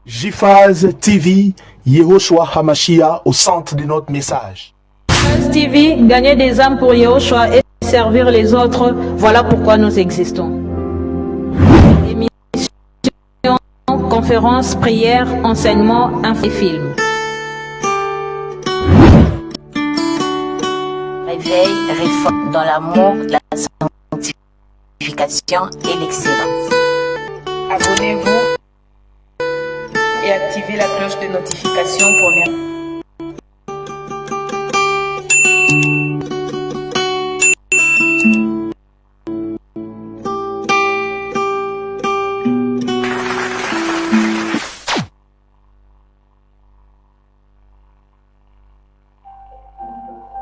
JFAZ TV, Yehoshua Hamashia au centre de notre message. JFAZ TV, gagner des âmes pour Yehoshua et servir les autres, voilà pourquoi nous existons. Émission, conférences, prières, enseignements, infos et films. Réveil, réforme dans l'amour, la sanctification et l'excellence. Abonnez-vous et activez la cloche de notification pour les...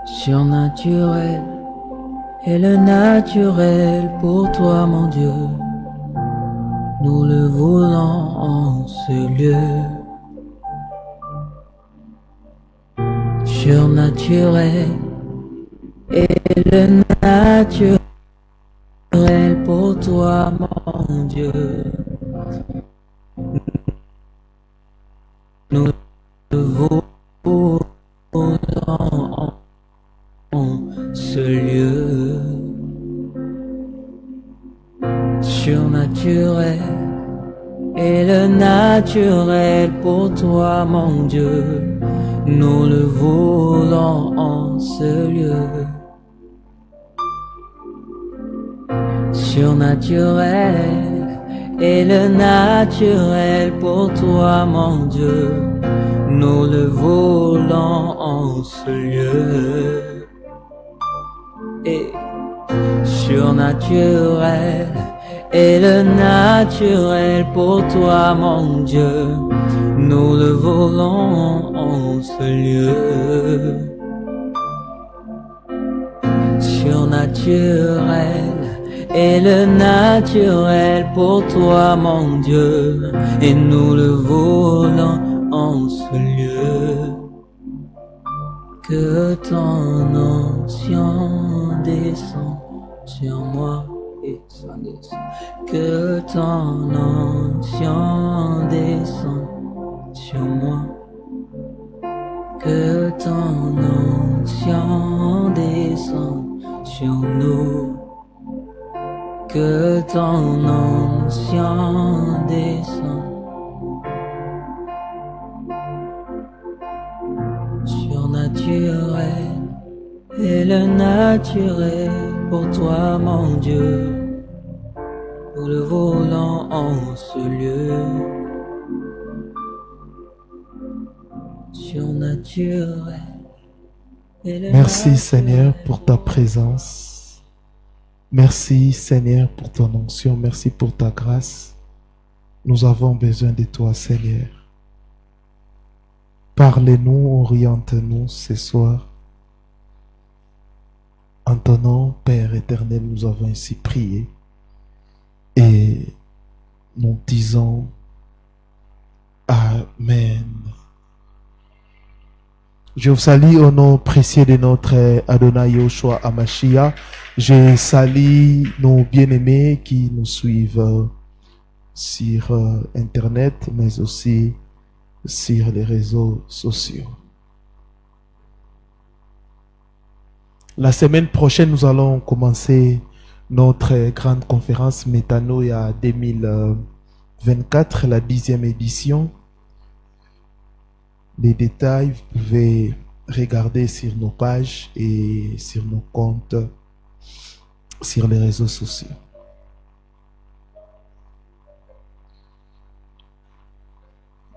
Surnaturel et le naturel pour toi, mon Dieu. Nous le voulons en ce lieu. Surnaturel et le naturel pour toi, mon Dieu. Nous le voulons en ce lieu. Surnaturel et le naturel pour toi, mon Dieu. Nous le voulons en ce lieu. Surnaturel et le naturel pour toi, mon Dieu. Nous le voulons en ce lieu. Et surnaturel et le naturel pour toi, mon Dieu. Nous le voulons en ce lieu. Surnaturel et le naturel pour toi, mon Dieu. Et nous le voulons en ce lieu. Que ton onction descend sur moi et ça descend. Que ton onction descend sur moi. Que ton onction descend sur nous. Que ton onction descend. Surnaturel et le naturel pour toi, mon Dieu. Nous le voulons en ce lieu. Surnaturel. Merci Seigneur pour ta présence. Merci Seigneur pour ton onction. Merci pour ta grâce. Nous avons besoin de toi, Seigneur. Parlez-nous, oriente-nous ce soir. En ton nom, Père éternel, nous avons ainsi prié. Et nous disons Amen. Je vous salue au nom précieux de notre Adonai Yehoshua Hamashia. Je salue nos bien-aimés qui nous suivent sur Internet, mais aussi sur les réseaux sociaux. La semaine prochaine, nous allons commencer notre grande conférence Métanoïa 2024, la 10e édition. Les détails, vous pouvez regarder sur nos pages et sur nos comptes sur les réseaux sociaux.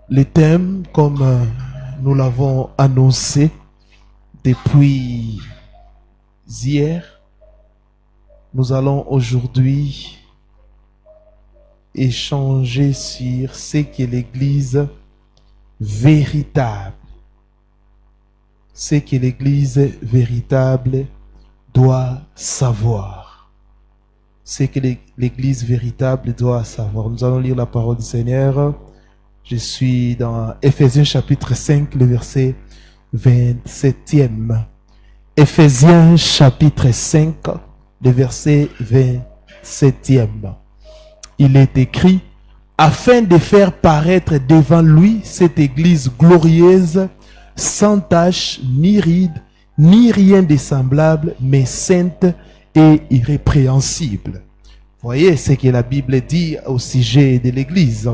Le thème, comme nous l'avons annoncé depuis hier, nous allons aujourd'hui échanger sur ce qu'est l'Église véritable. Ce que l'Église véritable doit savoir. Ce que l'Église véritable doit savoir. Nous allons lire la parole du Seigneur. Je suis dans Éphésiens chapitre 5, le verset 27e. Éphésiens chapitre 5, le verset 27e. Il est écrit: afin de faire paraître devant lui cette église glorieuse, sans tache, ni ride, ni rien de semblable, mais sainte et irrépréhensible. Voyez ce que la Bible dit au sujet de l'église.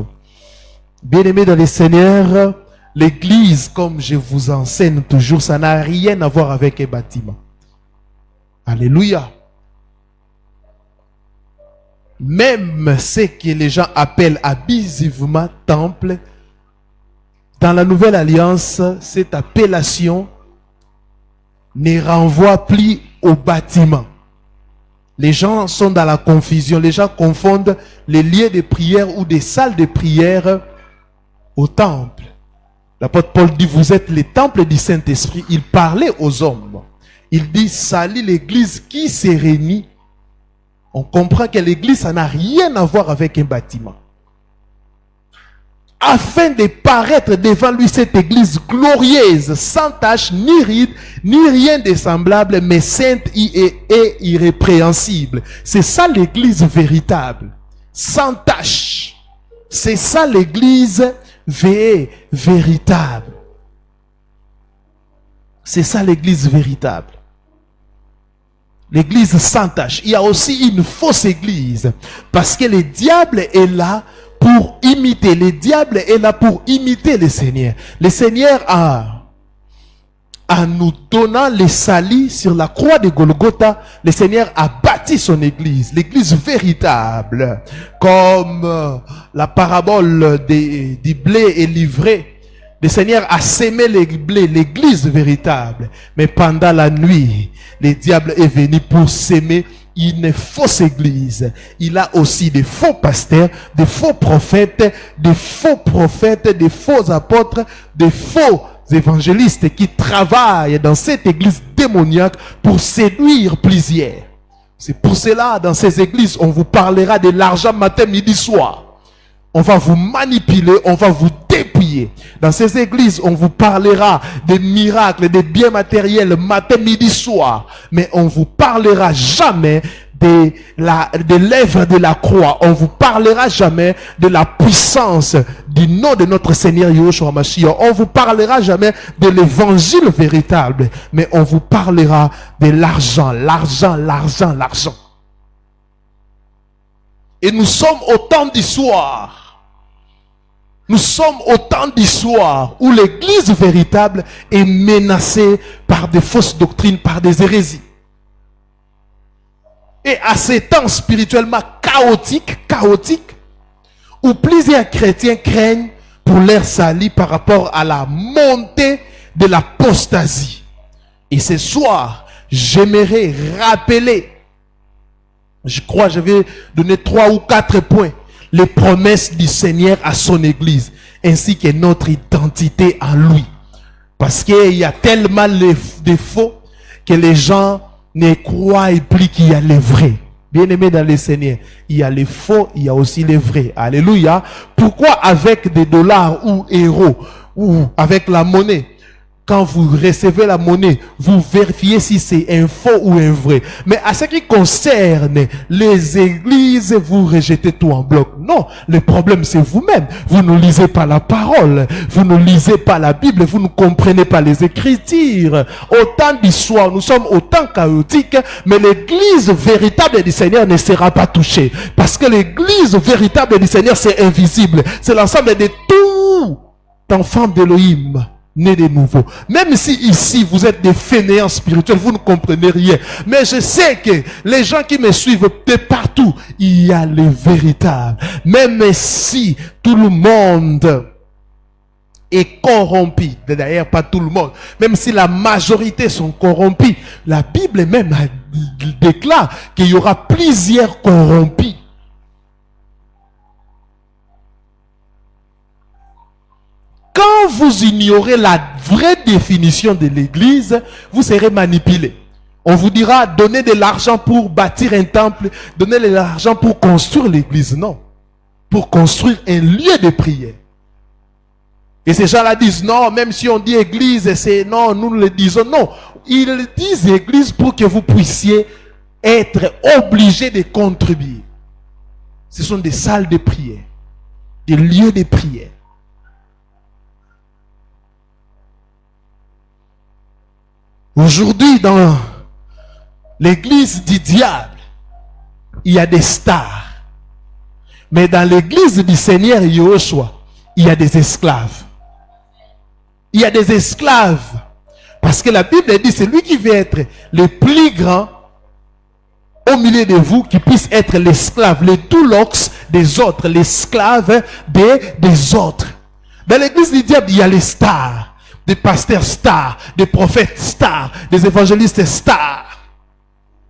Bien-aimés dans le Seigneur, l'église, comme je vous enseigne toujours, ça n'a rien à voir avec un bâtiment. Alléluia. Même ce que les gens appellent abusivement temple, dans la Nouvelle Alliance, cette appellation ne renvoie plus au bâtiment. Les gens sont dans la confusion. Les gens confondent les lieux de prière ou des salles de prière au temple. L'apôtre Paul dit, vous êtes les temples du Saint-Esprit. Il parlait aux hommes. Il dit, salut l'église qui se réunit. On comprend que l'église, ça n'a rien à voir avec un bâtiment. Afin de paraître devant lui cette église glorieuse, sans tache, ni ride, ni rien de semblable, mais sainte et irrépréhensible. C'est ça l'église véritable. Sans tache. C'est ça l'église véritable. C'est ça l'église véritable. L'église sans tache. Il y a aussi une fausse église. Parce que le diable est là pour imiter. Le diable est là pour imiter le Seigneur. Le Seigneur en nous donnant les salis sur la croix de Golgotha, le Seigneur a bâti son église. L'église véritable. Comme la parabole du blé et l'ivraie. Le Seigneur a sémé le blé, l'église véritable. Mais pendant la nuit, le diable est venu pour s'aimer une fausse église. Il a aussi des faux pasteurs, des faux prophètes, des faux apôtres, des faux évangélistes qui travaillent dans cette église démoniaque pour séduire plusieurs. C'est pour cela, dans ces églises, on vous parlera de l'argent matin, midi, soir. On va vous manipuler, on va vous dépouiller. Dans ces églises, on vous parlera des miracles, des biens matériels, matin, midi, soir. Mais on vous parlera jamais de l'œuvre de la croix. On vous parlera jamais de la puissance du nom de notre Seigneur Yahushua Mashiach. On vous parlera jamais de l'évangile véritable. Mais on vous parlera de l'argent, l'argent, l'argent, l'argent. Et nous sommes au temps du soir. Nous sommes au temps du soir où l'église véritable est menacée par des fausses doctrines, par des hérésies. Et à ces temps spirituellement chaotiques, où plusieurs chrétiens craignent pour leur salut par rapport à la montée de l'apostasie. Et ce soir, j'aimerais rappeler, je crois que je vais donner 3 ou 4 points, les promesses du Seigneur à son église, ainsi que notre identité en lui. Parce qu'il y a tellement de faux que les gens ne croient plus qu'il y a les vrais. Bien-aimés dans le Seigneur, il y a les faux, il y a aussi les vrais. Alléluia. Pourquoi avec des dollars ou euros ou avec la monnaie, quand vous recevez la monnaie, vous vérifiez si c'est un faux ou un vrai. Mais à ce qui concerne les églises, vous rejetez tout en bloc. Non, le problème c'est vous-même. Vous ne lisez pas la parole, vous ne lisez pas la Bible, vous ne comprenez pas les Écritures. Au temps du soir, nous sommes au temps chaotique, mais l'église véritable du Seigneur ne sera pas touchée. Parce que l'église véritable du Seigneur, c'est invisible. C'est l'ensemble de tout enfants d'Élohim. Né de nouveau. Même si ici vous êtes des fainéants spirituels, vous ne comprenez rien. Mais je sais que les gens qui me suivent de partout, il y a les véritables. Même si tout le monde est corrompu, d'ailleurs pas tout le monde, même si la majorité sont corrompus, la Bible même déclare qu'il y aura plusieurs corrompus. Quand vous ignorez la vraie définition de l'église, vous serez manipulé. On vous dira, donnez de l'argent pour bâtir un temple, donnez de l'argent pour construire l'église. Non. Pour construire un lieu de prière. Et ces gens-là disent, non, même si on dit église, c'est non, nous le disons non. Ils disent église pour que vous puissiez être obligés de contribuer. Ce sont des salles de prière. des lieux de prière. Aujourd'hui, dans l'église du diable, il y a des stars. Mais dans l'église du Seigneur Yahushua, il y a des esclaves. Il y a des esclaves. Parce que la Bible dit, c'est lui qui veut être le plus grand au milieu de vous, qui puisse être l'esclave, le doulox des autres, l'esclave des autres. Dans l'église du diable, il y a les stars, des pasteurs stars, des prophètes stars, des évangélistes stars.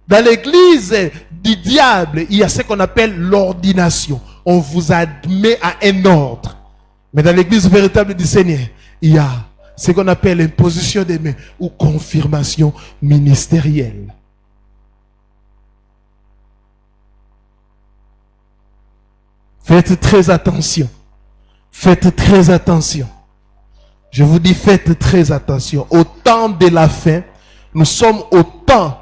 Dans l'église du diable, il y a ce qu'on appelle l'ordination. On vous admet à un ordre. Mais dans l'église véritable du Seigneur, il y a ce qu'on appelle imposition des mains ou confirmation ministérielle. Faites très attention. Faites très attention. Je vous dis, faites très attention. Au temps de la fin, nous sommes au temps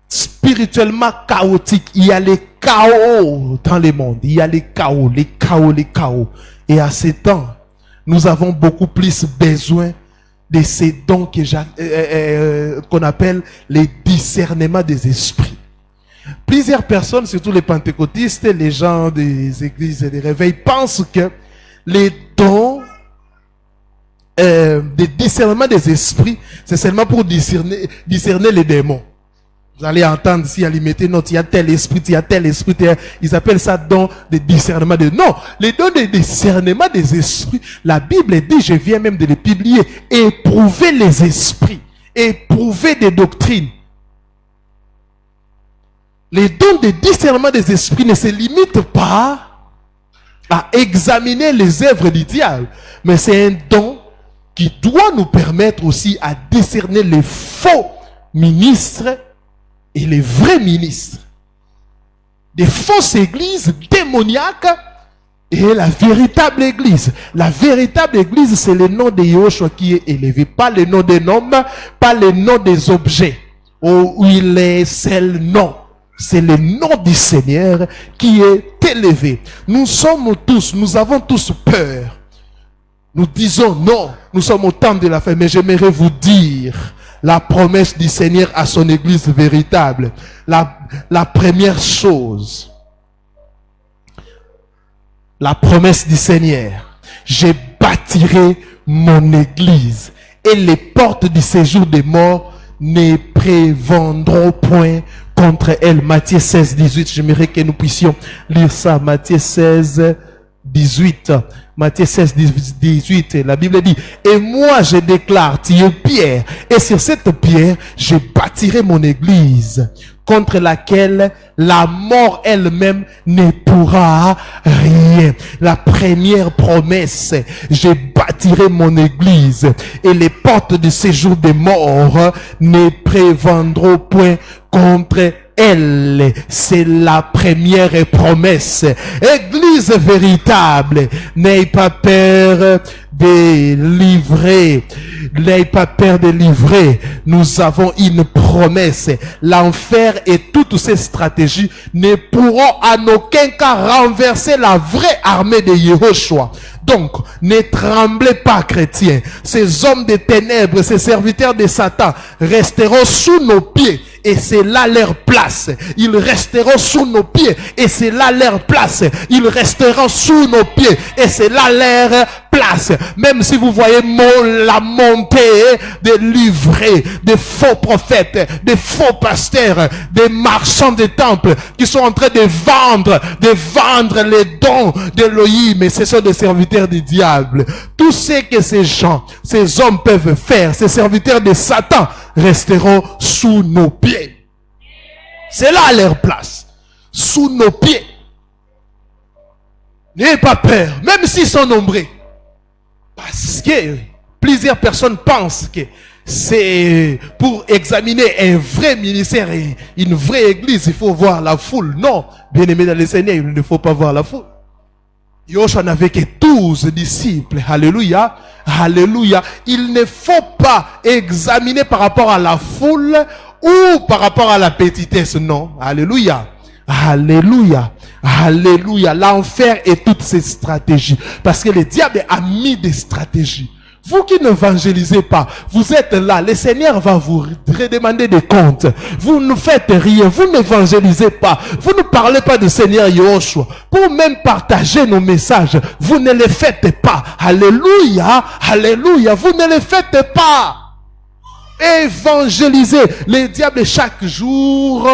spirituellement chaotique. Il y a les chaos dans le monde. Il y a les chaos, les chaos, les chaos. Et à ces temps, nous avons beaucoup plus besoin de ces dons qu'on appelle les discernements des esprits. Plusieurs personnes, surtout les pentecôtistes, les gens des églises et des réveils, pensent que les dons de discernement des esprits, c'est seulement pour discerner les démons. Vous allez entendre si elle y mettait note, il y a tel esprit, il y a tel esprit, ils appellent ça don de discernement des... Non, les dons de discernement des esprits, la Bible dit, je viens même de les publier, éprouver les esprits, éprouver des doctrines. Les dons de discernement des esprits ne se limitent pas à examiner les œuvres du diable, mais c'est un don qui doit nous permettre aussi à discerner les faux ministres et les vrais ministres. Des fausses églises démoniaques et la véritable église. La véritable église, c'est le nom de Yahushua qui est élevé, pas le nom des hommes, pas le nom des objets, où il est seul nom. C'est le nom du Seigneur qui est élevé. Nous avons tous peur. Nous disons non, nous sommes au temps de la fin, mais j'aimerais vous dire la promesse du Seigneur à son église véritable. La première chose, la promesse du Seigneur, je bâtirai mon église et les portes du séjour des morts ne prévendront point contre elle. Matthieu 16, 18. J'aimerais que nous puissions lire ça. Matthieu 16, 18. Matthieu 16, 18. La Bible dit, et moi je déclare, tu es pierre, et sur cette pierre, je bâtirai mon église, contre laquelle la mort elle-même ne pourra rien. La première promesse, je bâtirai mon église, et les portes du séjour des morts ne prévendront point contre elle. C'est la première promesse. Église véritable, n'ayez pas peur de livrer. N'ayez pas peur de livrer. Nous avons une promesse. L'enfer et toutes ses stratégies ne pourront en aucun cas renverser la vraie armée de Yahushua. Donc, ne tremblez pas, chrétiens. Ces hommes des ténèbres, ces serviteurs de Satan resteront sous nos pieds. Et c'est là leur place. Ils resteront sous nos pieds. Et c'est là leur place. Ils resteront sous nos pieds. Et c'est là leur place. Même si vous voyez la montée des livrets, des faux prophètes, des faux pasteurs, des marchands des temples qui sont en train de vendre les dons d'Elohim. Mais ce sont des serviteurs du diable. Tout ce que ces gens, ces hommes peuvent faire, ces serviteurs de Satan, resteront sous nos pieds. C'est là leur place. Sous nos pieds. N'ayez pas peur, même s'ils sont nombreux. Parce que plusieurs personnes pensent que c'est pour examiner un vrai ministère et une vraie église, il faut voir la foule. Non, bien aimé dans le Seigneur, il ne faut pas voir la foule. Yoshua n'avait que 12 disciples. Alléluia. Alléluia. Il ne faut pas examiner par rapport à la foule ou par rapport à la petitesse. Non. Alléluia. Alléluia. Alléluia. L'enfer et toutes ses stratégies. Parce que le diable a mis des stratégies. Vous qui n'évangélisez pas, vous êtes là, le Seigneur va vous redemander des comptes. Vous ne faites rien, vous n'évangélisez pas, vous ne parlez pas du Seigneur Yahushua. Pour même partager nos messages, vous ne les faites pas. Alléluia, alléluia, vous ne les faites pas. Évangélisez. Le diable chaque jour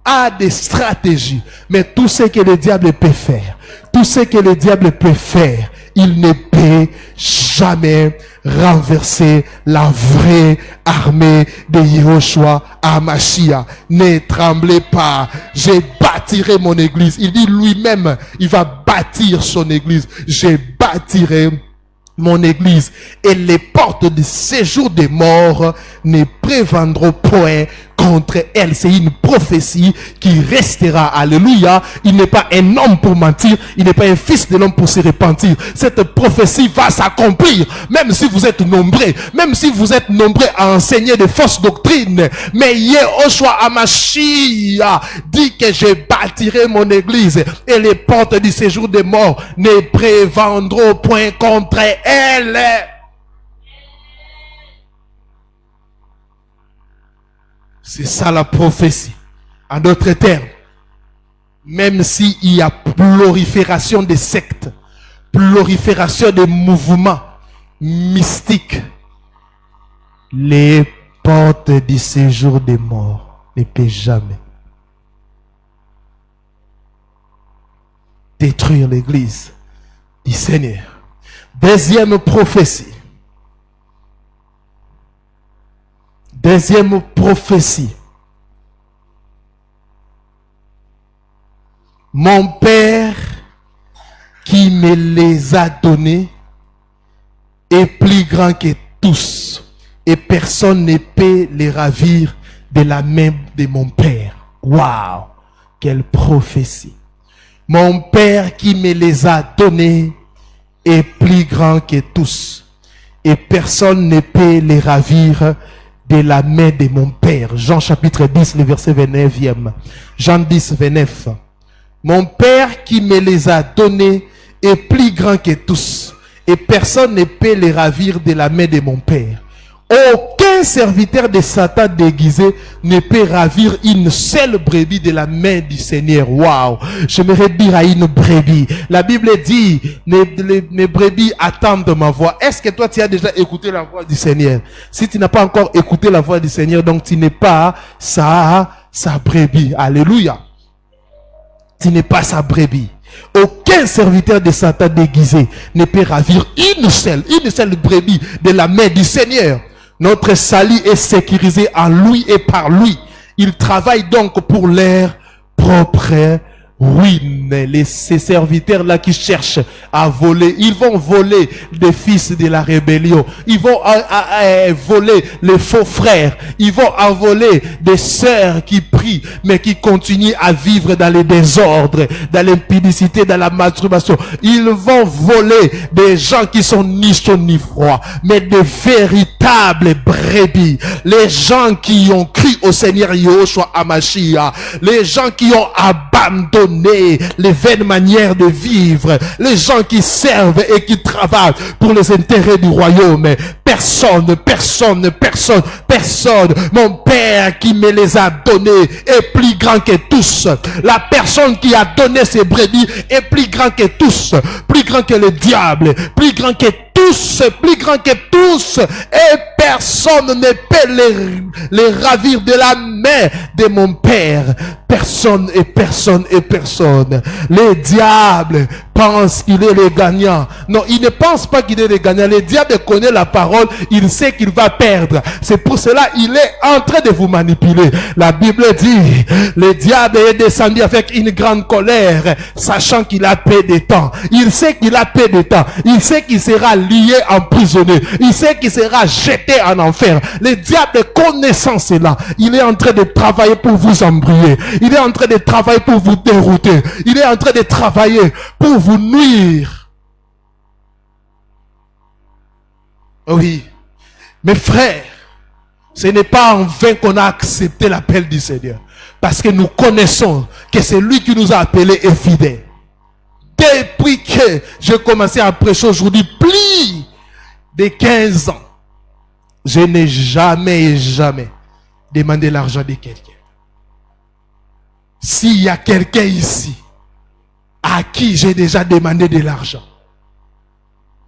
a des stratégies. Mais tout ce que le diable peut faire, tout ce que le diable peut faire, il ne peut jamais renverser la vraie armée de Yahushua HaMashiach. Ne tremblez pas, je bâtirai mon église. Il dit lui-même, il va bâtir son église. Je bâtirai mon église, et les portes du séjour des morts ne prévendront point contre elle. C'est une prophétie qui restera. Alléluia. Il n'est pas un homme pour mentir, il n'est pas un fils de l'homme pour se repentir. Cette prophétie va s'accomplir, même si vous êtes nombreux, même si vous êtes nombreux à enseigner de fausses doctrines. Mais Yahushua HaMashiach dit que je bâtirai mon église, et les portes du séjour des morts ne prévendront point contre elle. C'est ça la prophétie. En d'autres termes, même s'il y a prolifération des sectes, prolifération des mouvements mystiques, les portes du séjour des morts ne peuvent jamais détruire l'église du Seigneur. Deuxième prophétie. Deuxième prophétie. Mon Père qui me les a donnés est plus grand que tous, et personne ne peut les ravir de la main de mon Père. Waouh! Quelle prophétie! Mon Père qui me les a donnés est plus grand que tous, et personne ne peut les ravir de la main de mon Père. Jean chapitre 10, le verset 29e. Jean 10, 29. Mon Père qui me les a donnés est plus grand que tous, et personne ne peut les ravir de la main de mon Père. Aucun serviteur de Satan déguisé ne peut ravir une seule brebis de la main du Seigneur. Waouh! J'aimerais dire à une brebis. La Bible dit, mes brebis attendent ma voix. Est-ce que toi tu as déjà écouté la voix du Seigneur? Si tu n'as pas encore écouté la voix du Seigneur, donc tu n'es pas sa brebis. Alléluia. Tu n'es pas sa brebis. Aucun serviteur de Satan déguisé ne peut ravir une seule brebis de la main du Seigneur. Notre salut est sécurisé en lui et par lui. Ils travaillent donc pour leur propre ruine. Ces serviteurs-là qui cherchent à voler, ils vont voler des fils de la rébellion. Ils vont voler les faux frères. Ils vont voler des sœurs qui prient, mais qui continuent à vivre dans les désordres, dans l'impudicité, dans la masturbation. Ils vont voler des gens qui sont ni chauds ni froids, mais de véritables brebis. Les gens qui ont cru au Seigneur Yahushua HaMashiach. Les gens qui ont abandonné les vaines manières de vivre, les gens qui servent et qui travaillent pour les intérêts du royaume. Personne. Mon Père qui me les a donnés est plus grand que tous. La personne qui a donné ces brebis est plus grand que tous, plus grand que le diable, plus grand que tous, plus grand que tous, et personne ne peut les ravir de la main de mon Père. Personne. Le diable pense qu'il est le gagnant. Non, il ne pense pas qu'il est le gagnant. Le diable connaît la parole, il sait qu'il va perdre. C'est pour cela il est en train de vous manipuler. La Bible dit, le diable est descendu avec une grande colère, sachant qu'il a peu de temps. Il sait qu'il a peu de temps. Il sait qu'il sera lié, emprisonné. Il sait qu'il sera jeté en enfer. Le diable connaissant cela, il est en train de travailler pour vous embrouiller. Il est en train de travailler pour vous dérouter. Il est en train de travailler pour vous nuire. Oui. Mes frères, ce n'est pas en vain qu'on a accepté l'appel du Seigneur. Parce que nous connaissons que c'est lui qui nous a appelés est fidèle. Depuis que j'ai commencé à prêcher aujourd'hui, plus de 15 ans, je n'ai jamais demandé l'argent de quelqu'un. S'il y a quelqu'un ici à qui j'ai déjà demandé de l'argent,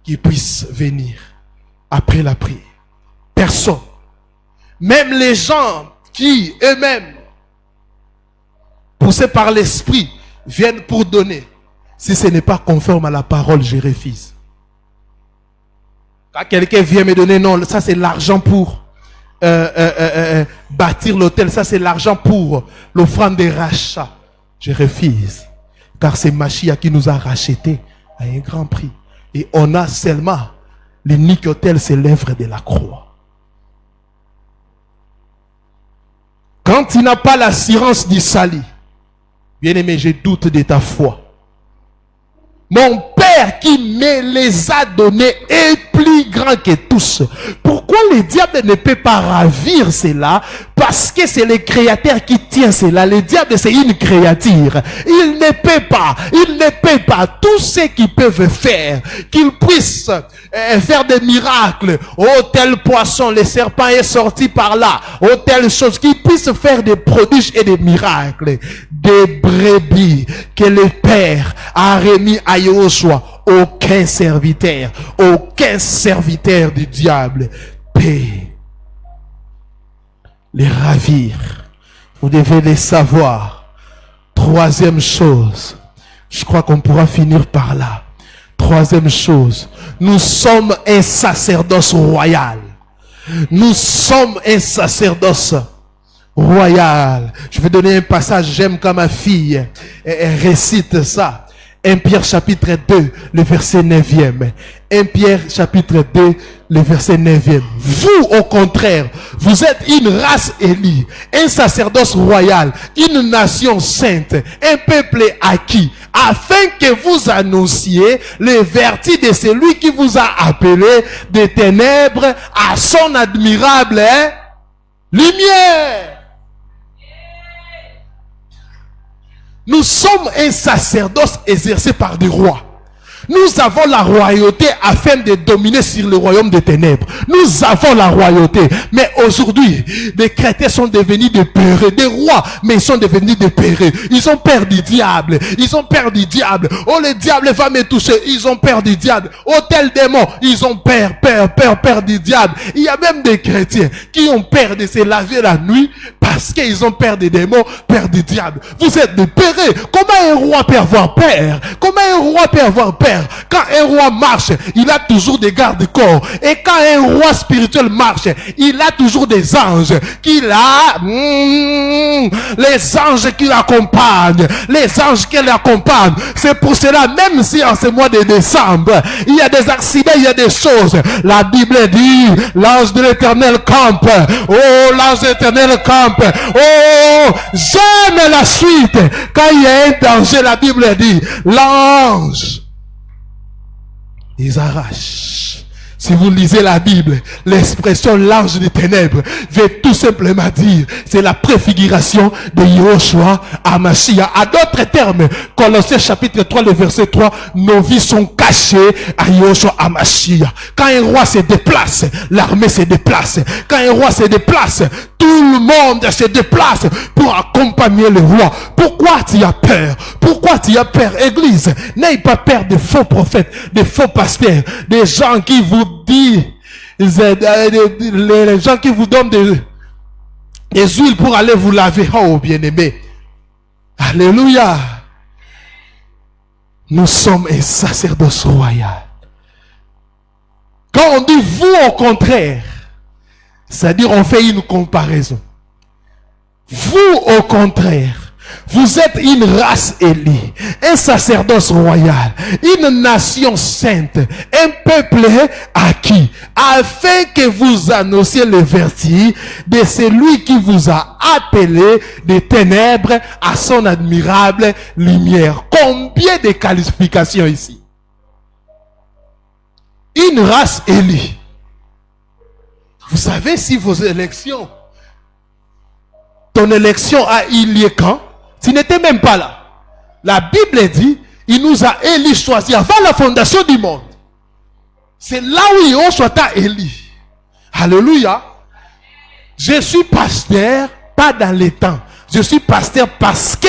qu'il puisse venir après la prière. Personne. Même les gens qui eux-mêmes, poussés par l'esprit, viennent pour donner. Si ce n'est pas conforme à la parole, je refuse. Quand quelqu'un vient me donner, non, ça c'est l'argent pour bâtir l'hôtel, ça c'est l'argent pour l'offrande des rachats. Je refuse. Car c'est Machia qui nous a rachetés à un grand prix. Et on a seulement l'unique hôtel, c'est l'œuvre de la croix. Quand tu n'as pas l'assurance du salut, bien-aimé, je doute de ta foi. Mon Père qui me les a donnés est plus grand que tous. Pourquoi le diable ne peut pas ravir cela? Parce que c'est le créateur qui tient cela. Le diable, c'est une créature. Il ne peut pas. Tout ce qu'ils peuvent faire, qu'ils puissent faire des miracles. Oh, tel poisson, le serpent est sorti par là. Oh, telle chose, qu'ils puissent faire des prodiges et des miracles. Des brebis que le Père a remis à Yoshua. Aucun serviteur du diable peut les ravir. Vous devez les savoir. Troisième chose, je crois qu'on pourra finir par là. Troisième chose, nous sommes un sacerdoce royal. Nous sommes un sacerdoce royal. Je vais donner un passage, j'aime quand ma fille elle récite ça. 1 Pierre chapitre 2, le verset 9e. 1 Pierre chapitre 2, le verset 9e. Vous, au contraire, vous êtes une race élue, un sacerdoce royal, une nation sainte, un peuple acquis, afin que vous annonciez les vertus de celui qui vous a appelé des ténèbres à son admirable lumière. Nous sommes un sacerdoce exercé par des rois. Nous avons la royauté afin de dominer sur le royaume des ténèbres. Nous avons la royauté. Mais aujourd'hui, les chrétiens sont devenus des pérés, des rois, mais ils sont devenus des pérés. Ils ont peur du diable. Ils ont peur du diable. Oh, le diable va me toucher. Ils ont peur du diable. Oh, tel démon. Ils ont peur du diable. Il y a même des chrétiens qui ont peur de se laver la nuit parce qu'ils ont peur des démons, peur du diable. Vous êtes des pérés. Comment un roi peut avoir peur? Comment un roi peut avoir peur? Quand un roi marche, il a toujours des gardes-corps. Et quand un roi spirituel marche, il a toujours des anges les anges qui l'accompagnent. Les anges qui l'accompagnent. C'est pour cela, même si en ce mois de décembre, il y a des accidents, il y a des choses. La Bible dit, l'ange de l'Éternel campe. Oh, l'ange de l'Éternel campe. Oh, j'aime la suite. Quand il y a un danger, la Bible dit, l'ange ils arrachent. Si vous lisez la Bible, l'expression l'ange des ténèbres veut tout simplement dire, c'est la préfiguration de Yoshua à Machia. À d'autres termes, Colossiens chapitre 3, le verset 3, nos vies sont cachées à Yoshua à Machia. Quand un roi se déplace, l'armée se déplace. Quand un roi se déplace, tout le monde se déplace pour accompagner le roi. Pourquoi tu as peur? Pourquoi tu as peur, Église? N'ayez pas peur des faux prophètes, des faux pasteurs, des gens qui vous disent, les gens qui vous donnent des huiles pour aller vous laver. Oh, bien-aimé. Alléluia. Nous sommes un sacerdoce royal. Quand on dit vous au contraire, c'est-à-dire on fait une comparaison. Vous au contraire, vous êtes une race élue, un sacerdoce royal, une nation sainte, un peuple acquis, afin que vous annonciez les vertus de celui qui vous a appelé des ténèbres à son admirable lumière. Combien de qualifications ici? Une race élue. Vous savez, si vos élections ton élection a eu lieu quand? Tu n'étais même pas là. La Bible dit, il nous a élus choisis avant la fondation du monde. C'est là où Yoshua t'a élu. Alléluia. Je suis pasteur, pas dans les temps. Je suis pasteur parce que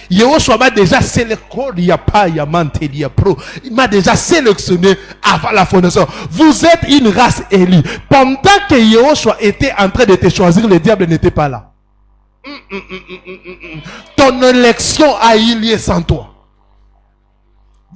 Yoshua m'a déjà sélectionné. Il m'a déjà sélectionné avant la fondation. Vous êtes une race élue. Pendant que Yoshua était en train de te choisir, le diable n'était pas là. Ton élection a eu lieu sans toi.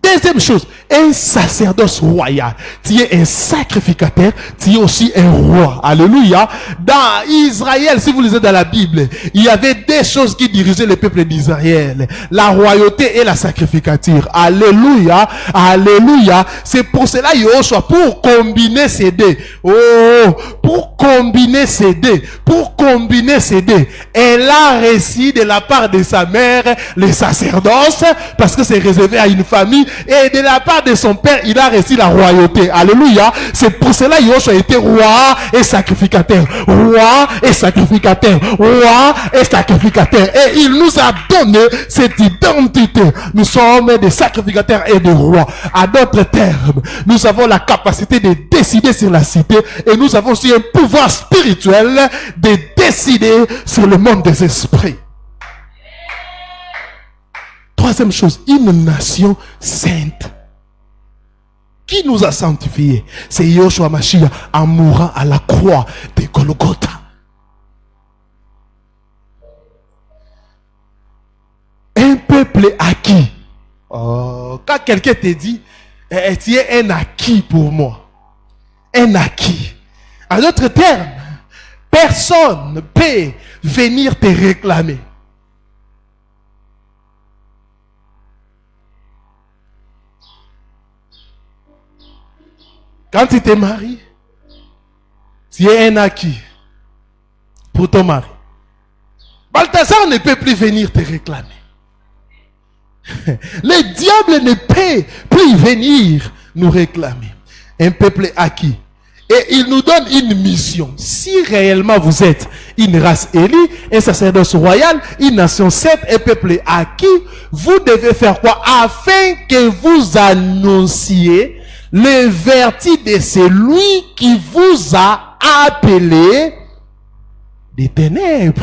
Deuxième chose, un sacerdoce royal. Tu es un sacrificateur, tu es aussi un roi. Alléluia. Dans Israël, si vous lisez dans la Bible, il y avait deux choses qui dirigeaient le peuple d'Israël. La royauté et la sacrificature. Alléluia. Alléluia. C'est pour cela, Yoshua, pour combiner ces deux. Pour combiner ces deux. Elle a reçu de la part de sa mère le sacerdoce, parce que c'est réservé à une famille. Et de la part de son père, il a reçu la royauté. Alléluia. C'est pour cela Yoshua était roi et sacrificateur. Roi et sacrificateur. Roi et sacrificateur. Et il nous a donné cette identité. Nous sommes des sacrificateurs et des rois. À d'autres termes, nous avons la capacité de décider sur la cité. Et nous avons aussi un pouvoir spirituel de décider sur le monde des esprits. Troisième chose, une nation sainte. Qui nous a sanctifiés? C'est Yoshua Mashiach en mourant à la croix de Golgotha. Un peuple acquis. Quand quelqu'un te dit, tu es un acquis pour moi. Un acquis. En d'autres termes, personne ne peut venir te réclamer. Quand tu te maries, tu es un acquis pour ton mari. Balthazar ne peut plus venir te réclamer. Le diable ne peut plus venir nous réclamer. Un peuple acquis. Et il nous donne une mission. Si réellement vous êtes une race élue, un sacerdoce royal, une nation sainte, un peuple acquis, vous devez faire quoi? Afin que vous annonciez le vertu de celui qui vous a appelé des ténèbres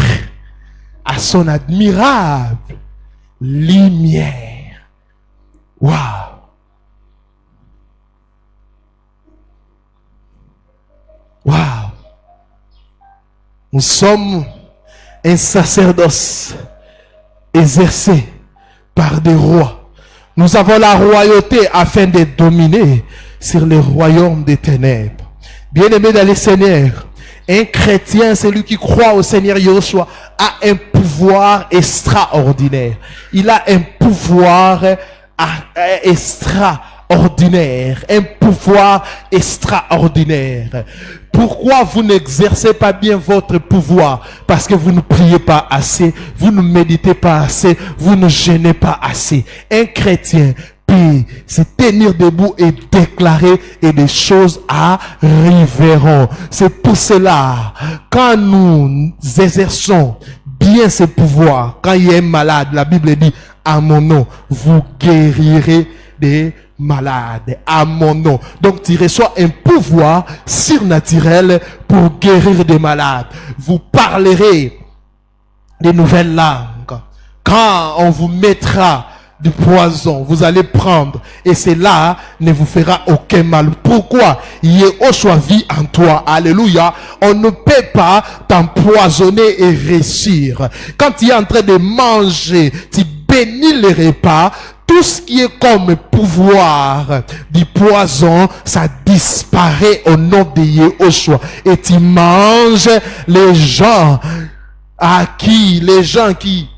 à son admirable lumière. Waouh! Waouh! Nous sommes un sacerdoce exercé par des rois. Nous avons la royauté afin de dominer sur le royaume des ténèbres. Bien-aimé dans le Seigneur, un chrétien, celui qui croit au Seigneur Yoshua, a un pouvoir extraordinaire. Il a un pouvoir extraordinaire. Un pouvoir extraordinaire. Pourquoi vous n'exercez pas bien votre pouvoir? Parce que vous ne priez pas assez, vous ne méditez pas assez, vous ne jeûnez pas assez. Un chrétien peut se tenir debout et déclarer et des choses arriveront. C'est pour cela, quand nous exerçons bien ce pouvoir, quand il y a un malade, la Bible dit, à mon nom, vous guérirez des malade à mon nom. Donc tu reçois un pouvoir surnaturel pour guérir des malades. Vous parlerez des nouvelles langues. Quand on vous mettra du poison, vous allez prendre et cela ne vous fera aucun mal. Pourquoi? Yoshua vit en toi. Alléluia. On ne peut pas t'empoisonner et réussir. Quand tu es en train de manger, tu bénis les repas. Tout ce qui est comme pouvoir du poison, ça disparaît au nom de Yoshua. Et tu manges les gens qui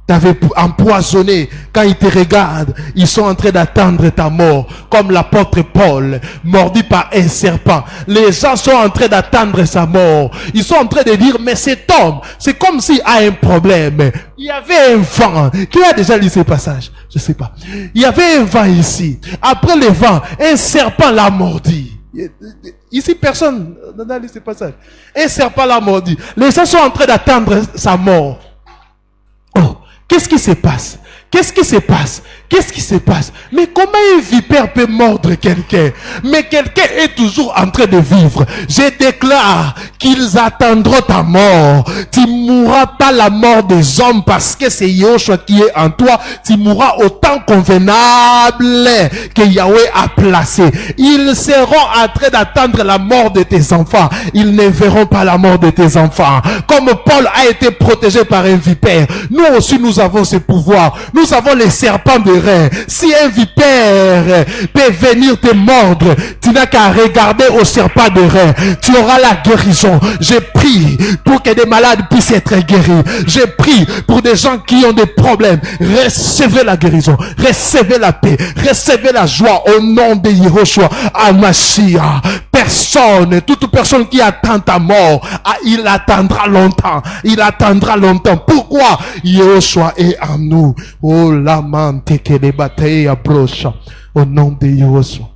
t'avaient empoisonné. Quand ils te regardent, ils sont en train d'attendre ta mort. Comme l'apôtre Paul, mordu par un serpent. Les gens sont en train d'attendre sa mort. Ils sont en train de dire, mais cet homme, c'est comme s'il a un problème. Il y avait un vent. Qui a déjà lu ce passage? Je ne sais pas. Il y avait un vent ici. Après le vent, un serpent l'a mordu. Ici, personne n'a lu ce passage. Un serpent l'a mordu. Les gens sont en train d'attendre sa mort. Qu'est-ce qui se passe? Qu'est-ce qui se passe? Qu'est-ce qui se passe? Mais comment une vipère peut mordre quelqu'un? Mais quelqu'un est toujours en train de vivre. Je déclare qu'ils attendront ta mort. Tu mourras pas la mort des hommes parce que c'est Yahushua qui est en toi. Tu mourras au temps convenable que Yahweh a placé. Ils seront en train d'attendre la mort de tes enfants. Ils ne verront pas la mort de tes enfants. Comme Paul a été protégé par un vipère, nous aussi nous avons ce pouvoir. Nous avons les serpents de rein. Si un vipère peut venir te mordre, tu n'as qu'à regarder au serpent de rein. Tu auras la guérison. Je prie pour que des malades puissent être guéris. Je prie pour des gens qui ont des problèmes. Recevez la guérison. Recevez la paix. Recevez la joie au nom de Yahushua HaMashiach. Personne, toute personne qui attend ta mort, il attendra longtemps. Il attendra longtemps. Pourquoi? Yahushua est en nous. Oh, la mante que les batailles approchent. Au nom de Yahushua.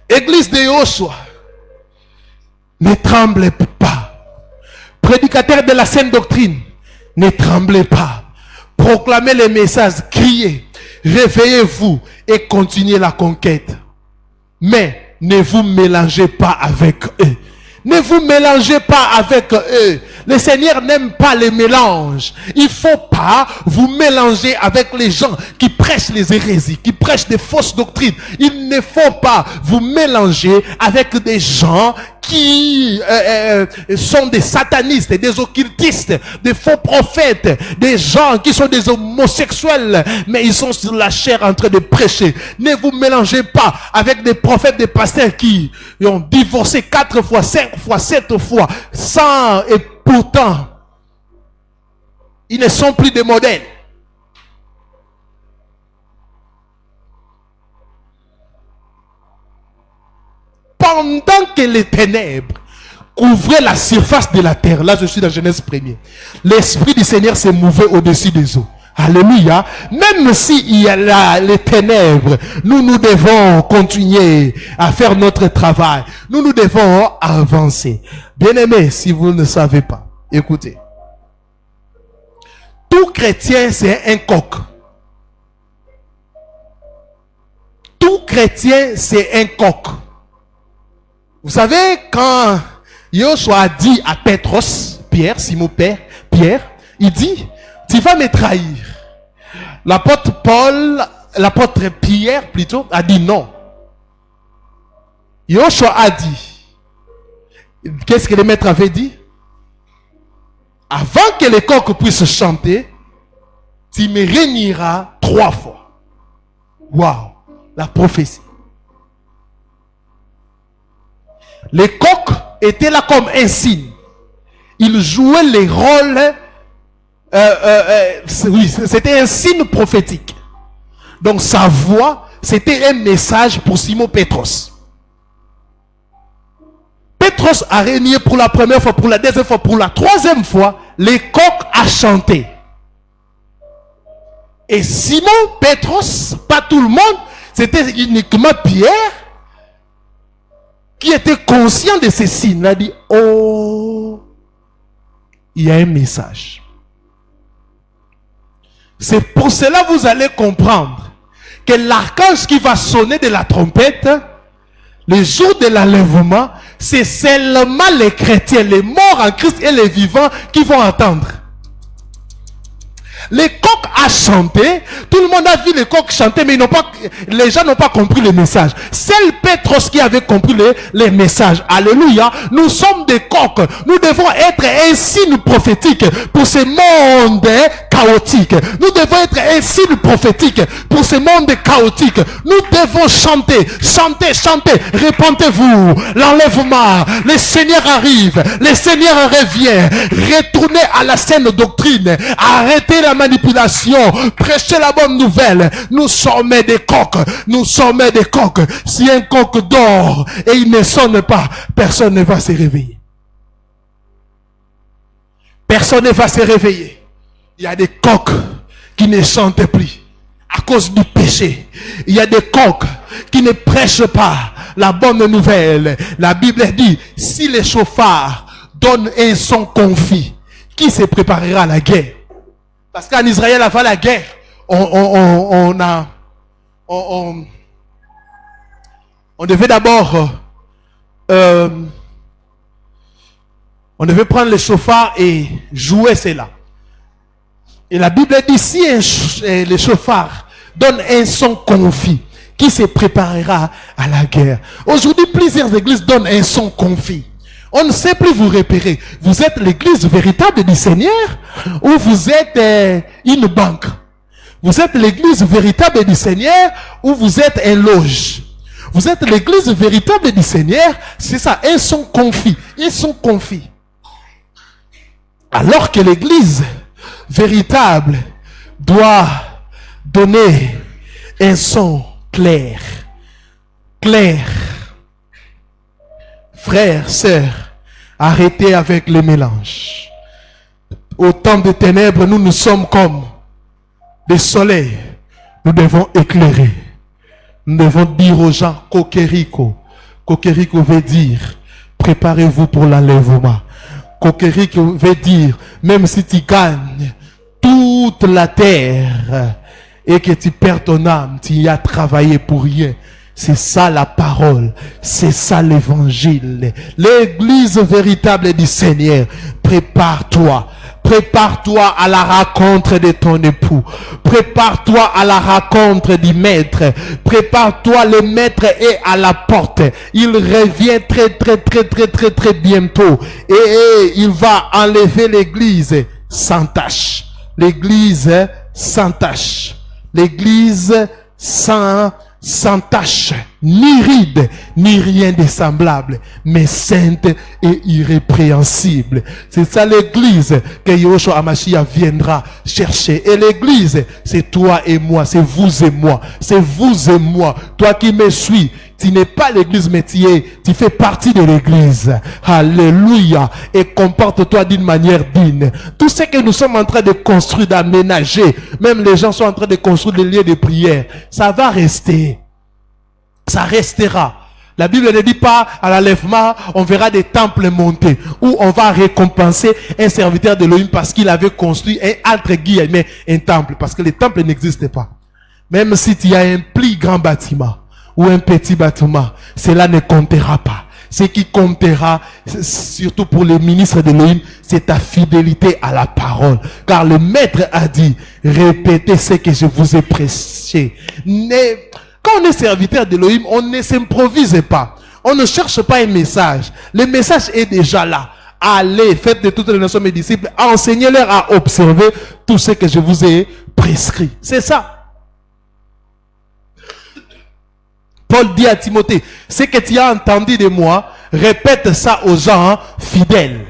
Église de Yahushua, ne tremblez pas. Prédicateur de la saine doctrine, ne tremblez pas. Proclamez les messages, criez, réveillez-vous et continuez la conquête. Mais ne vous mélangez pas avec eux. Ne vous mélangez pas avec eux. Le Seigneur n'aime pas les mélanges. Il ne faut pas vous mélanger avec les gens qui prêchent les hérésies, qui prêchent des fausses doctrines. Il ne faut pas vous mélanger avec des gens qui sont des satanistes, des occultistes, des faux prophètes, des gens qui sont des homosexuels, mais ils sont sur la chair en train de prêcher. Ne vous mélangez pas avec des prophètes, des pasteurs qui ont divorcé 4 fois, 5 fois, 7 fois, sans, et pourtant, ils ne sont plus des modèles. Pendant que les ténèbres couvraient la surface de la terre, là je suis dans Genèse 1er, l'Esprit du Seigneur s'est mouvé au-dessus des eaux. Alléluia. Même s'il y a là les ténèbres, nous devons continuer à faire notre travail. Nous devons avancer. Bien-aimés, si vous ne savez pas, écoutez. Tout chrétien, c'est un coq. Tout chrétien, c'est un coq. Vous savez, quand Yahushua a dit à Pétros, Pierre, Simon Pierre, il dit, tu vas me trahir. L'apôtre Pierre plutôt, a dit non. Yahushua a dit, qu'est-ce que le maître avait dit? Avant que les coqs puissent chanter, tu me réuniras 3 fois. Waouh, la prophétie. Les coqs étaient là comme un signe. Ils jouaient les rôles. Oui, c'était un signe prophétique. Donc sa voix, c'était un message pour Simon Pétros. Pétros a régné pour la première fois, pour la deuxième fois, pour la troisième fois. Les coqs a chanté. Et Simon Pétros, pas tout le monde, c'était uniquement Pierre qui était conscient de ces signes. Il a dit, oh, il y a un message. C'est pour cela que vous allez comprendre que l'archange qui va sonner de la trompette, le jour de l'enlèvement, c'est seulement les chrétiens, les morts en Christ et les vivants qui vont entendre. Les coqs a chanté, tout le monde a vu les coqs chanter, mais les gens n'ont pas compris le message. Seul Pétros qui avait compris les messages. Alléluia. Nous sommes des coqs. Nous devons être un signe prophétique pour ce monde chaotique. Nous devons être un signe prophétique pour ce monde chaotique. Nous devons chanter, chanter, chanter. Répentez-vous. L'enlèvement. Le Seigneur arrive. Le Seigneur revient. Retournez à la saine doctrine. Arrêtez la manipulation, prêchez la bonne nouvelle. Nous sommes des coqs, nous sommes des coqs. Si un coq dort et il ne sonne pas, personne ne va se réveiller. Personne ne va se réveiller. Il y a des coqs qui ne chantent plus à cause du péché. Il y a des coqs qui ne prêchent pas la bonne nouvelle. La Bible dit, si les chauffards donnent un son confit, qui se préparera à la guerre? Parce qu'en Israël, avant la guerre, on devait d'abord... on devait prendre le chauffard et jouer cela. Et la Bible dit, si le chauffard donne un son confus, qui se préparera à la guerre. Aujourd'hui, plusieurs églises donnent un son confus. On ne sait plus vous repérer. Vous êtes l'église véritable du Seigneur ou vous êtes une banque? Vous êtes l'église véritable du Seigneur ou vous êtes un loge? Vous êtes l'église véritable du Seigneur, c'est ça, un son confus. Ils sont confus. Alors que l'église véritable doit donner un son clair. Clair. Frères, sœurs, arrêtez avec le mélange. Au temps des ténèbres, nous sommes comme des soleils. Nous devons éclairer. Nous devons dire aux gens, Kokeriko. Kokeriko veut dire, préparez-vous pour l'enlèvement. Kokeriko veut dire, même si tu gagnes toute la terre et que tu perds ton âme, tu y as travaillé pour rien. C'est ça la parole, c'est ça l'évangile. L'église véritable du Seigneur, prépare-toi. Prépare-toi à la rencontre de ton époux. Prépare-toi à la rencontre du maître. Prépare-toi, le maître est à la porte. Il revient très bientôt. Et il va enlever l'église sans tache. L'église sans tache. L'église sans tache, ni ride, ni rien de semblable, mais sainte et irrépréhensible. C'est ça l'église que Yahushua Hamashiach viendra chercher. Et l'église, c'est toi et moi, c'est vous et moi, c'est vous et moi. Toi qui me suis, tu n'es pas l'église, mais tu fais partie de l'église. Alléluia. Et comporte-toi d'une manière digne. Tout ce que nous sommes en train de construire, d'aménager, même les gens sont en train de construire des lieux de prière, ça va rester. Ça restera. La Bible ne dit pas à l'enlèvement, on verra des temples monter, où on va récompenser un serviteur de l'Élohim parce qu'il avait construit entre guillemets un temple, parce que les temples n'existent pas. Même si tu as un plus grand bâtiment ou un petit bâtiment, cela ne comptera pas. Ce qui comptera, surtout pour les ministres de l'Élohim, c'est ta fidélité à la parole. Car le maître a dit, répétez ce que je vous ai prêché. Quand on est serviteur d'Élohim, on ne s'improvise pas. On ne cherche pas un message. Le message est déjà là. Allez, faites de toutes les nations mes disciples, enseignez-leur à observer tout ce que je vous ai prescrit. C'est ça. Paul dit à Timothée, ce que tu as entendu de moi, répète ça aux gens fidèles.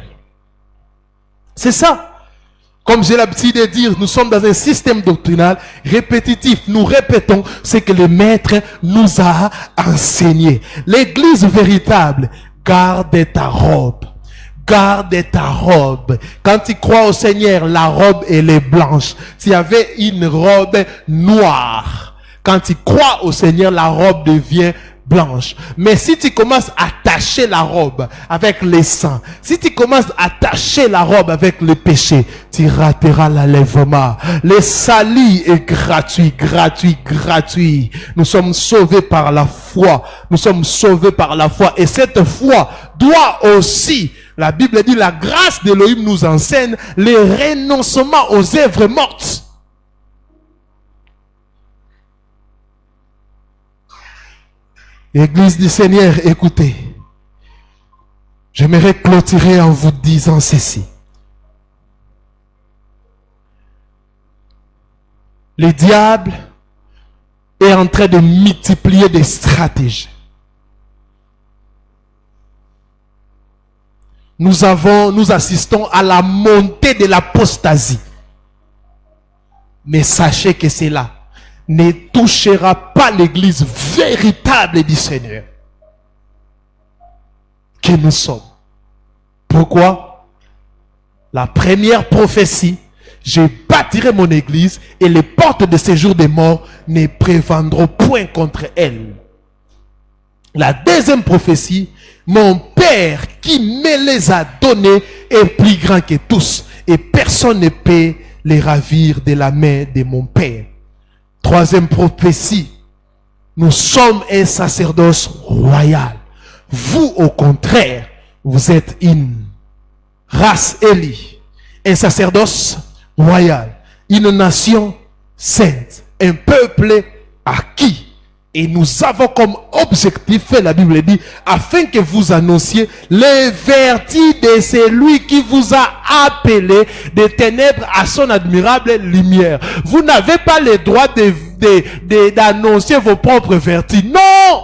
C'est ça. Comme j'ai l'habitude de dire, nous sommes dans un système doctrinal répétitif. Nous répétons ce que le maître nous a enseigné. L'église véritable, garde ta robe. Garde ta robe. Quand tu crois au Seigneur, la robe elle est blanche. S'il y avait une robe noire, quand tu crois au Seigneur, la robe devient blanche. Mais si tu commences à tacher la robe avec les sang, si tu commences à tacher la robe avec le péché, tu rateras l'enlèvement. Le salut est gratuit, gratuit, gratuit. Nous sommes sauvés par la foi. Nous sommes sauvés par la foi. Et cette foi doit aussi, la Bible dit, la grâce d'Élohim nous enseigne le renoncement aux œuvres mortes. Église du Seigneur, écoutez. J'aimerais clôturer en vous disant ceci. Le diable est en train de multiplier des stratégies. Nous assistons à la montée de l'apostasie. Mais sachez que c'est là. Ne touchera pas l'église véritable du Seigneur que nous sommes. Pourquoi? La première prophétie, je bâtirai mon église et les portes de séjour des morts ne prévendront point contre elle. La deuxième prophétie, mon Père qui me les a donnés est plus grand que tous et personne ne peut les ravir de la main de mon Père. Troisième prophétie, nous sommes un sacerdoce royal. Vous, au contraire, vous êtes une race élue, un sacerdoce royal, une nation sainte, un peuple acquis. Et nous avons comme objectif, la Bible dit, afin que vous annonciez les vertus de celui qui vous a appelé des ténèbres à son admirable lumière. Vous n'avez pas le droit d'annoncer vos propres vertus. Non!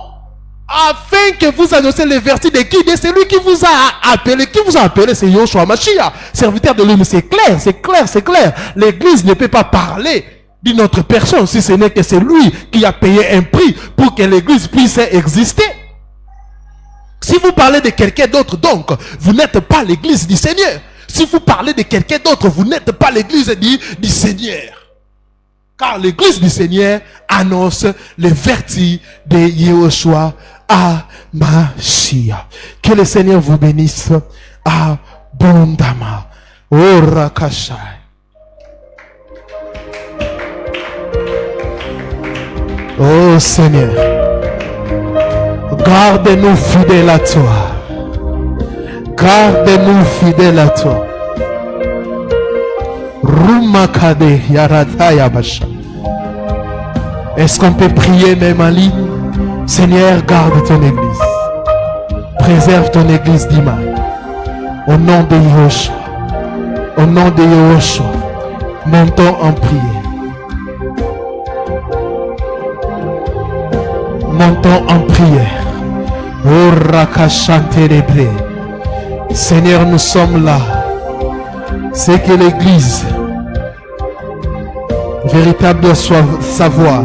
Afin que vous annonciez les vertus de qui? De celui qui vous a appelé. Qui vous a appelé? C'est Yoshua Mashiach, serviteur de l'homme. C'est clair, c'est clair, c'est clair. L'église ne peut pas parler d'une autre personne si ce n'est que c'est lui qui a payé un prix pour que l'église puisse exister. Si vous parlez de quelqu'un d'autre, donc, vous n'êtes pas l'église du Seigneur. Si vous parlez de quelqu'un d'autre, vous n'êtes pas l'église du Seigneur. Car l'église du Seigneur annonce les vertus de Yehoshua HaMashiach. Que le Seigneur vous bénisse abondamment. Oh Rakashai. Oh Seigneur, garde-nous fidèles à toi. Garde-nous fidèles à toi. Rumakade Yarataya Basha. Est-ce qu'on peut prier même en ligne? Seigneur, garde ton église. Préserve ton église d'Iman. Au nom de Yehoshua. Au nom de Yehoshua. Montons en prière. Montons en prière. Oh Rakashanterebre. Seigneur, nous sommes là. C'est que l'église véritable doit savoir.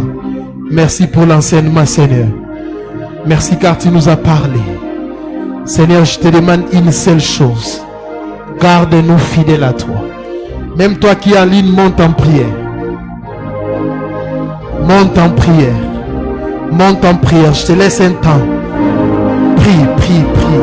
Merci pour l'enseignement, Seigneur. Merci car tu nous as parlé. Seigneur, je te demande une seule chose. Garde-nous fidèles à toi. Même toi qui es en ligne, monte en prière. Monte en prière. Monte en prière, je te laisse un temps. Prie, prie, prie.